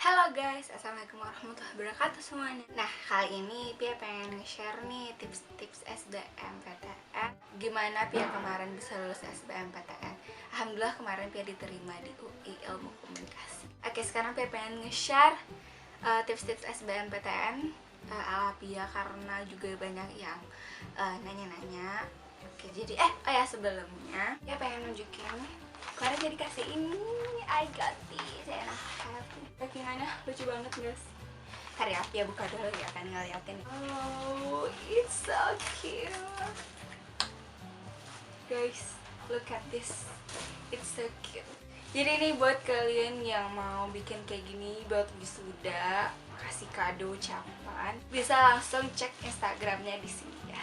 Halo guys, assalamualaikum warahmatullahi wabarakatuh semuanya. Nah, kali ini Pia pengen nge-share nih tips-tips SBMPTN. Gimana Pia kemarin bisa lulus SBMPTN? Alhamdulillah kemarin Pia diterima di UI Ilmu Komunikasi. Oke, sekarang Pia pengen nge-share tips-tips SBMPTN ala Pia karena juga banyak yang nanya-nanya. Oke, jadi sebelumnya Pia pengen nunjukin kemarin jadi kasih ini, I got this, and I have it. Packingannya lucu banget guys. Karya Pia buka dulu ya, kan ngeliatin. Oh, it's so cute. Guys, look at this, it's so cute. Jadi ini buat kalian yang mau bikin kayak gini buat wisuda, kasih kado ucapan, bisa langsung cek Instagramnya di sini ya.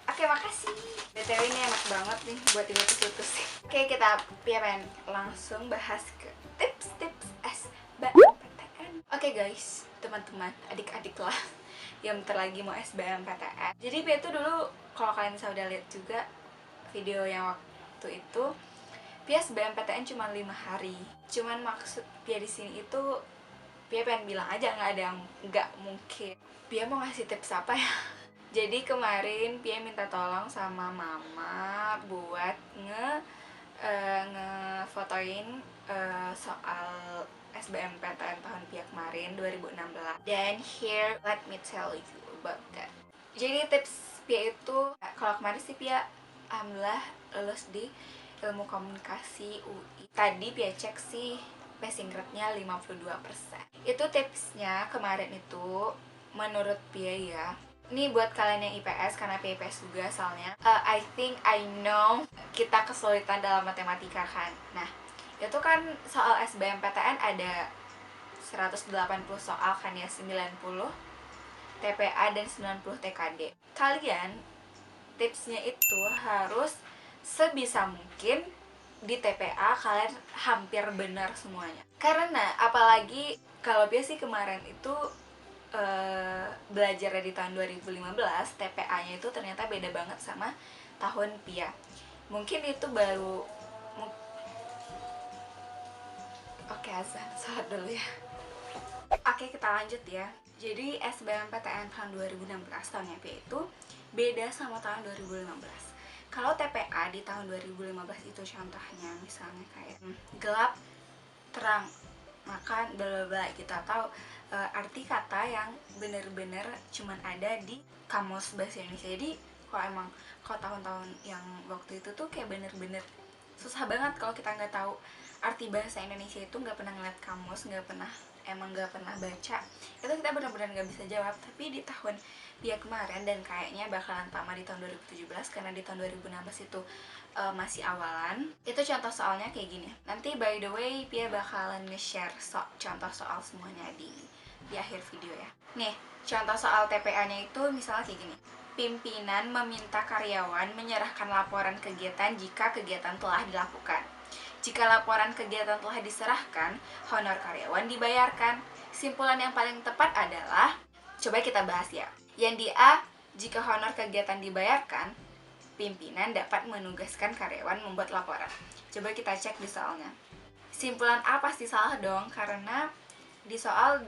Oke, makasih. BTW ini enak banget nih buat diputus-putus. Oke, kita pengen langsung bahas ke tips-tips SBMPTN. Oke guys, teman-teman, adik-adik lah yang bentar lagi mau SBMPTN. Jadi Pia tuh dulu, kalau kalian bisa udah lihat juga video yang waktu itu, Pia SBMPTN cuma 5 hari. Cuman maksud Pia di sini itu, Pia pengen bilang aja nggak ada yang nggak mungkin. Pia mau ngasih tips apa ya? Jadi kemarin Pia minta tolong sama mama buat ngefotoin soal SBMPTN tahun Pia kemarin 2016. Dan here let me tell you about that. Jadi tips Pia itu, kalau kemarin sih Pia alhamdulillah lulus di Ilmu Komunikasi UI. Tadi Pia cek sih passing rate-nya 52%. Itu tipsnya kemarin itu menurut Pia ya. Ini buat kalian yang IPS, karena Pia IPS juga soalnya. I think I know kita kesulitan dalam matematika kan. Nah, itu kan soal SBMPTN ada 180 soal kan ya, 90 TPA dan 90 TKD. Kalian tipsnya itu harus sebisa mungkin di TPA kalian hampir benar semuanya. Karena apalagi kalau Pia sih kemarin itu belajar di tahun 2015, TPA-nya itu ternyata beda banget sama tahun Pia. Mungkin itu baru Oke, azan, salat dulu ya. Oke, kita lanjut ya. Jadi SBMPTN tahun 2016 tahunnya Pia itu beda sama tahun 2015. Kalau TPA di tahun 2015 itu contohnya misalnya kayak gelap, terang, makan, bla bla bla, kita tahu arti kata yang bener-bener cuman ada di kamus bahasa Indonesia. Jadi kalau tahun-tahun yang waktu itu tuh kayak bener-bener susah banget kalau kita nggak tahu arti bahasa Indonesia, itu nggak pernah ngeliat kamus, nggak pernah baca, itu kita benar-benar nggak bisa jawab. Tapi di tahun Pia kemarin, dan kayaknya bakalan sama di tahun 2017 karena di tahun 2016 itu masih awalan, itu contoh soalnya kayak gini. Nanti by the way Pia bakalan nge-share contoh soal semuanya di akhir video ya. Nih, contoh soal TPA-nya itu misalnya kayak gini. Pimpinan meminta karyawan menyerahkan laporan kegiatan jika kegiatan telah dilakukan. Jika laporan kegiatan telah diserahkan, honor karyawan dibayarkan. Simpulan yang paling tepat adalah, coba kita bahas ya. Yang di A, jika honor kegiatan dibayarkan, pimpinan dapat menugaskan karyawan membuat laporan. Coba kita cek di soalnya. Simpulan A pasti salah dong, karena di soal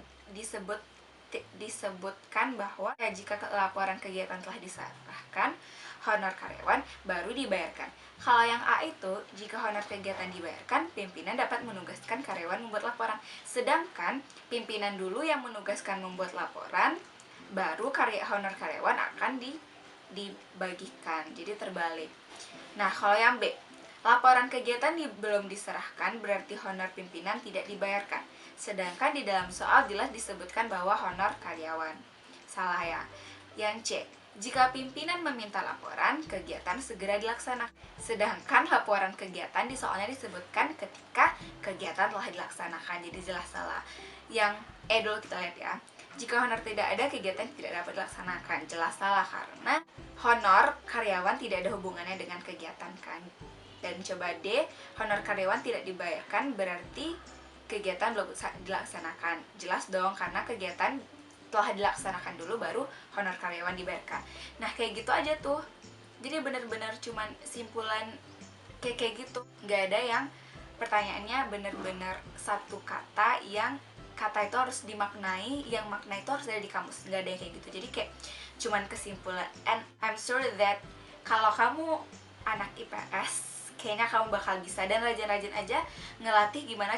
disebutkan bahwa jika laporan kegiatan telah diserahkan, honor karyawan baru dibayarkan. Kalau yang A itu, jika honor kegiatan dibayarkan, pimpinan dapat menugaskan karyawan membuat laporan. Sedangkan pimpinan dulu yang menugaskan membuat laporan, baru honor karyawan akan dibagikan. Jadi terbalik. Nah, kalau yang B, laporan kegiatan belum diserahkan, berarti honor pimpinan tidak dibayarkan. Sedangkan di dalam soal jelas disebutkan bahwa honor karyawan. Salah ya. Yang C, jika pimpinan meminta laporan, kegiatan segera dilaksanakan. Sedangkan laporan kegiatan di soalnya disebutkan ketika kegiatan telah dilaksanakan. Jadi jelas salah. Yang E dulu kita lihat ya. Jika honor tidak ada, kegiatan tidak dapat dilaksanakan. Jelas salah karena honor karyawan tidak ada hubungannya dengan kegiatan kan. Dan coba D, honor karyawan tidak dibayarkan berarti kegiatan belum dilaksanakan. Jelas dong, karena kegiatan telah dilaksanakan dulu baru honor karyawan dibayarkan. Nah, kayak gitu aja tuh. Jadi bener-bener cuman simpulan kayak gitu. Gak ada yang pertanyaannya bener-bener satu kata yang kata itu harus dimaknai, yang makna itu harus ada di kamus, nggak ada yang kayak gitu. Jadi kayak cuman kesimpulan. And I'm sure that kalau kamu anak IPS, kayaknya kamu bakal bisa dan rajin-rajin aja ngelatih gimana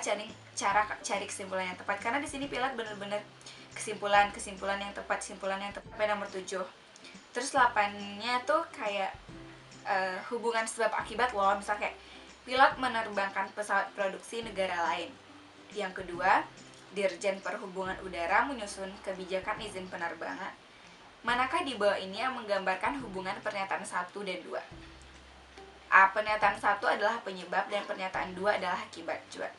cara cari kesimpulan yang tepat, karena di sini Pilat bener-bener kesimpulan yang tepat, Sampai nomor 7. Terus 8-nya tuh kayak hubungan sebab akibat loh. Misal kayak pilot menerbangkan pesawat produksi negara lain. Yang kedua, Dirjen Perhubungan Udara menyusun kebijakan izin penerbangan. Manakah di bawah ini yang menggambarkan hubungan pernyataan 1 dan 2? Pernyataan 1 adalah penyebab dan pernyataan 2 adalah akibat. Coba.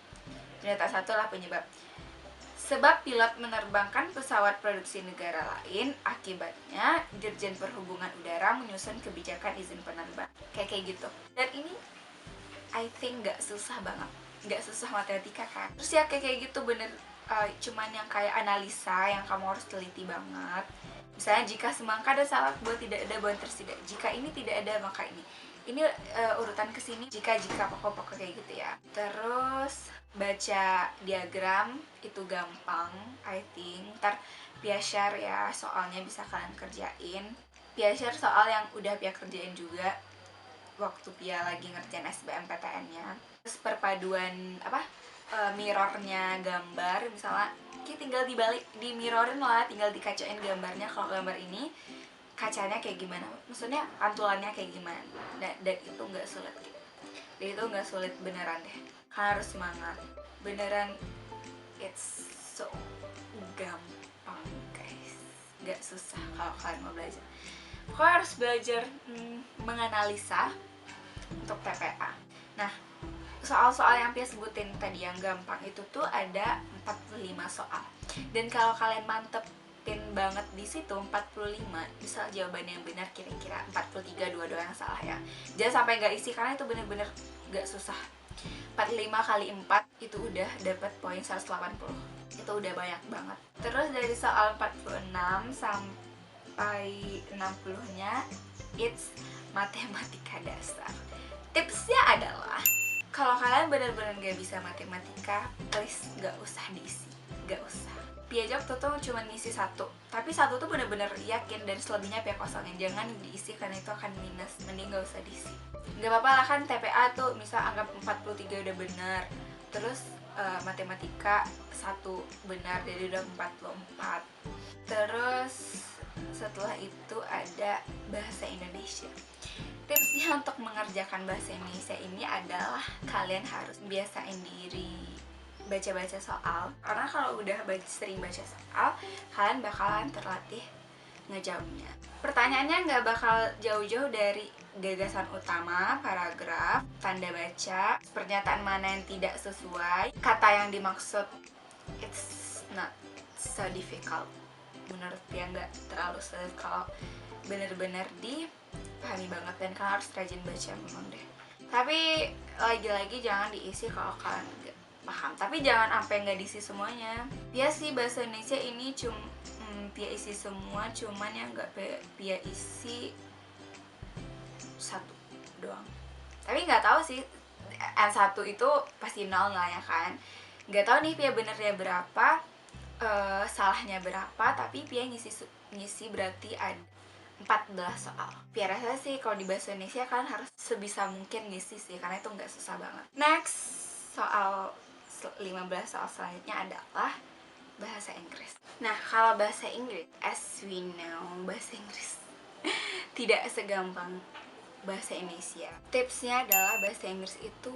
Pernyataan 1 adalah penyebab. Sebab pilot menerbangkan pesawat produksi negara lain, akibatnya Dirjen Perhubungan Udara menyusun kebijakan izin penerbangan. Kayak gitu. Dan ini I think gak susah banget. Gak susah matematika kan. Terus ya kayak gitu bener, cuman yang kayak analisa yang kamu harus teliti banget. Misalnya jika semangka ada salak buah tidak ada buah tersedia, jika ini tidak ada maka ini urutan kesini jika pokok-pokok kayak gitu ya. Terus baca diagram itu gampang I think. Ntar Piasyar ya soalnya bisa kalian kerjain. Piasyar soal yang udah Pia kerjain juga waktu Pia lagi ngerjain SBMPTN-nya. Terus perpaduan mirrornya gambar, misalnya kita tinggal di mirrorin lah, tinggal dikacain gambarnya. Kalau gambar ini kacanya kayak gimana, maksudnya pantulannya kayak gimana, dan itu nggak sulit gitu. Dan itu nggak sulit beneran deh, kalian harus semangat beneran. It's so gampang guys, nggak susah kalau kalian mau belajar. Kalian harus belajar menganalisa untuk TPA. Nah, soal-soal yang Pia sebutin tadi yang gampang itu tuh ada 45 soal. Dan kalau kalian mantepin banget di situ 45, misal jawabannya yang benar kira-kira 43, dua yang salah ya. Jangan sampai nggak isi karena itu bener-bener nggak susah. 45 kali 4 itu udah dapat poin 180. Itu udah banyak banget. Terus dari soal 46 sampai 60-nya it's matematika dasar. Tipsnya adalah kalau kalian benar-benar gak bisa matematika, please gak usah diisi, gak usah. Pia jawab tuh cuma ngisi 1, tapi 1 tuh benar-benar yakin dan selebihnya Pia kosongin. Jangan diisi karena itu akan minus, mending gak usah diisi. Gak apa-apa lah kan TPA tuh misal anggap 43 udah benar, terus matematika 1 benar jadi udah 44. Terus setelah itu ada bahasa Indonesia. Tipsnya untuk mengerjakan bahasa Indonesia ini adalah kalian harus biasain diri baca-baca soal. Karena kalau udah sering baca soal, kalian bakalan terlatih ngejawabnya. Pertanyaannya nggak bakal jauh-jauh dari gagasan utama, paragraf, tanda baca, pernyataan mana yang tidak sesuai, kata yang dimaksud. It's not so difficult. Menurut dia nggak terlalu sulit kalau bener-bener dipahami banget, dan kalian harus rajin baca memang deh. Tapi lagi-lagi jangan diisi kalau kalian nggak paham. Tapi jangan sampai nggak diisi semuanya. Pia sih bahasa Indonesia ini Pia isi semua, cuman yang nggak Pia isi 1 doang. Tapi nggak tahu sih N1 itu pasti 0 lah ya kan. Nggak tahu nih Pia benernya berapa, salahnya berapa, tapi Pia ngisi berarti ada 14 soal. Pia rasa sih kalau di bahasa Indonesia kalian harus sebisa mungkin ngisi sih, karena itu nggak susah banget. Next, soal 15 soal selanjutnya adalah bahasa Inggris. Nah, kalau bahasa Inggris, as we know, bahasa Inggris tidak segampang bahasa Indonesia. Tipsnya adalah bahasa Inggris itu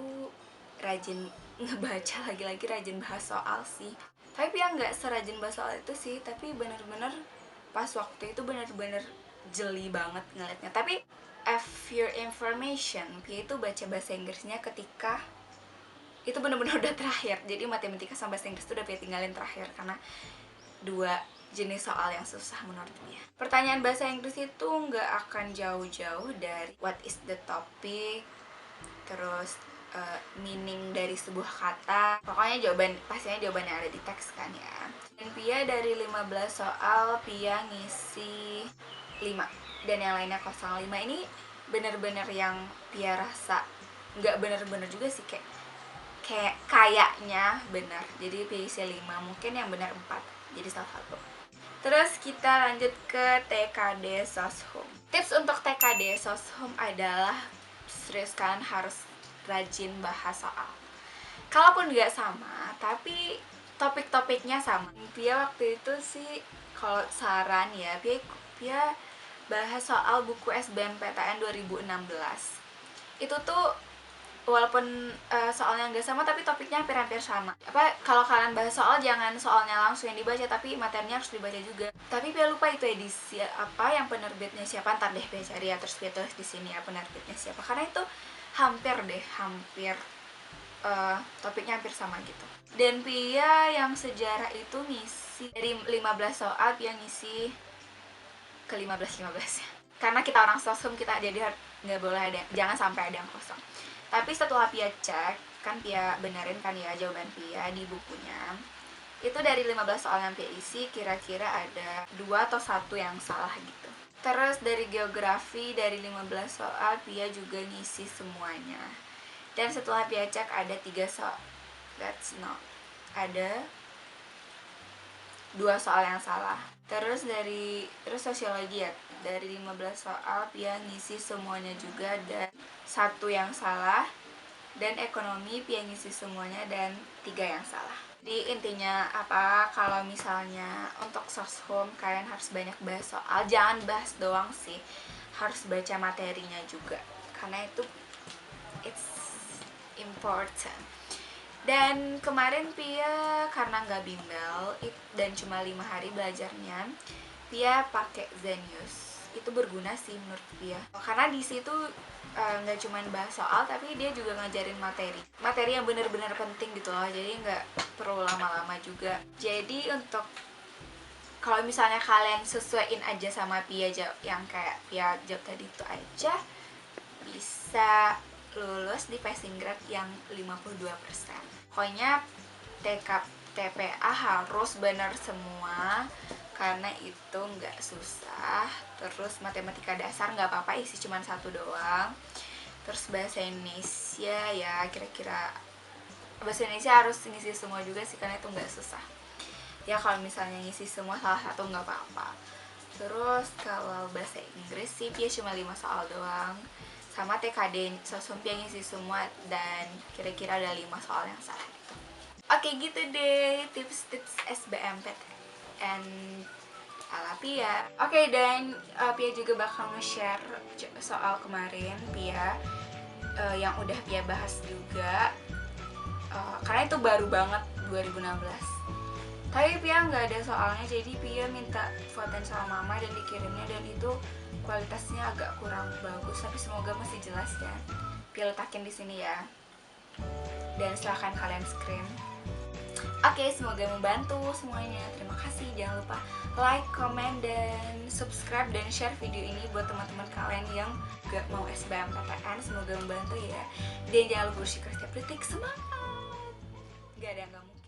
rajin ngebaca, lagi-lagi rajin bahas soal sih. Tapi Pia nggak serajin bahas soal itu sih, tapi bener-bener pas waktu itu bener-bener jeli banget ngeliatnya. Tapi for your information, Pia itu baca bahasa Inggrisnya ketika itu bener-bener udah terakhir. Jadi matematika sama bahasa Inggris itu udah Pia tinggalin terakhir karena 2 jenis soal yang susah menurut Pia. Pertanyaan bahasa Inggris itu nggak akan jauh-jauh dari what is the topic, terus meaning dari sebuah kata. Pokoknya pastinya jawabannya ada di teks kan ya. Dan Pia dari 15 soal Pia ngisi 5 dan yang lainnya 05. Ini bener-bener yang Pia rasa nggak bener-bener juga sih, kayak kayaknya benar. Jadi pilih isi 5, mungkin yang benar 4. Jadi salah satu. Terus kita lanjut ke TKD Soshum. Tips untuk TKD Soshum adalah serius kalian harus rajin bahas soal. Kalaupun nggak sama, tapi topik-topiknya sama. Pia waktu itu sih kalau saran ya, Pia bahas soal buku SBMPTN 2016. Itu tuh walaupun soalnya nggak sama tapi topiknya hampir-hampir sama. Kalau kalian bahas soal, jangan soalnya langsung yang dibaca tapi materinya harus dibaca juga. Tapi Pia lupa itu edisi apa, yang penerbitnya siapa, ntar deh Pia cari ya, terus Pia tulis di sini ya penerbitnya siapa, karena itu hampir topiknya hampir sama gitu. Dan Pia yang sejarah itu ngisi dari 15 soal, Pia ngisi ke 15 ya. Karena kita orang sosum, kita jadi nggak boleh ada, jangan sampai ada yang kosong. Tapi setelah Pia cek, kan Pia benerin kan ya jawaban Pia di bukunya. Itu dari 15 soal yang Pia isi, kira-kira ada 2 atau 1 yang salah gitu. Terus dari geografi, dari 15 soal Pia juga ngisi semuanya. Dan setelah Pia cek ada 3 soal. Ada 2 soal yang salah. Terus sosiologi ya, dari 15 soal Pia ngisi semuanya juga dan 1 yang salah. Dan ekonomi Pia ngisi semuanya dan 3 yang salah. Jadi intinya apa, kalau misalnya untuk soshum kalian harus banyak bahas soal, jangan bahas doang sih, harus baca materinya juga, karena itu it's important. Dan kemarin Pia karena nggak bimbel dan cuma 5 hari belajarnya, Pia pakai Zenius. Itu berguna sih menurut Pia, karena di situ nggak cuma bahas soal tapi dia juga ngajarin materi yang benar-benar penting gitu loh. Jadi nggak perlu lama-lama juga. Jadi untuk kalau misalnya kalian sesuaiin aja sama Pia yang kayak Pia jawab tadi itu aja, bisa lulus di passing grade yang 52%. Pokoknya TPA harus benar semua, karena itu nggak susah. Terus matematika dasar nggak apa-apa, isi cuma 1 doang. Terus bahasa Indonesia ya kira-kira bahasa Indonesia harus ngisi semua juga sih, karena itu nggak susah. Ya kalau misalnya ngisi semua salah satu nggak apa-apa. Terus kalau bahasa Inggris sih Pia cuma 5 soal doang. Sama TKD Soshum Pia ngisi semua dan kira-kira ada 5 soal yang salah gitu. Oke gitu deh tips-tips SBMPTN ala Pia. Oke, dan Pia juga bakal nge-share soal kemarin Pia yang udah Pia bahas juga, karena itu baru banget 2016. Tapi Pia nggak ada soalnya, jadi Pia minta fotoin sama mama dan dikirimnya, dan itu kualitasnya agak kurang bagus, tapi semoga masih jelas ya. Pia letakin di sini ya, dan silahkan kalian screen. Oke, semoga membantu semuanya. Terima kasih. Jangan lupa like, comment, dan subscribe dan share video ini buat teman-teman kalian yang gak mau SBMPTN. Semoga membantu ya. Dan jangan lupa bersyukur setiap detik. Semangat. Gak ada yang gak mungkin.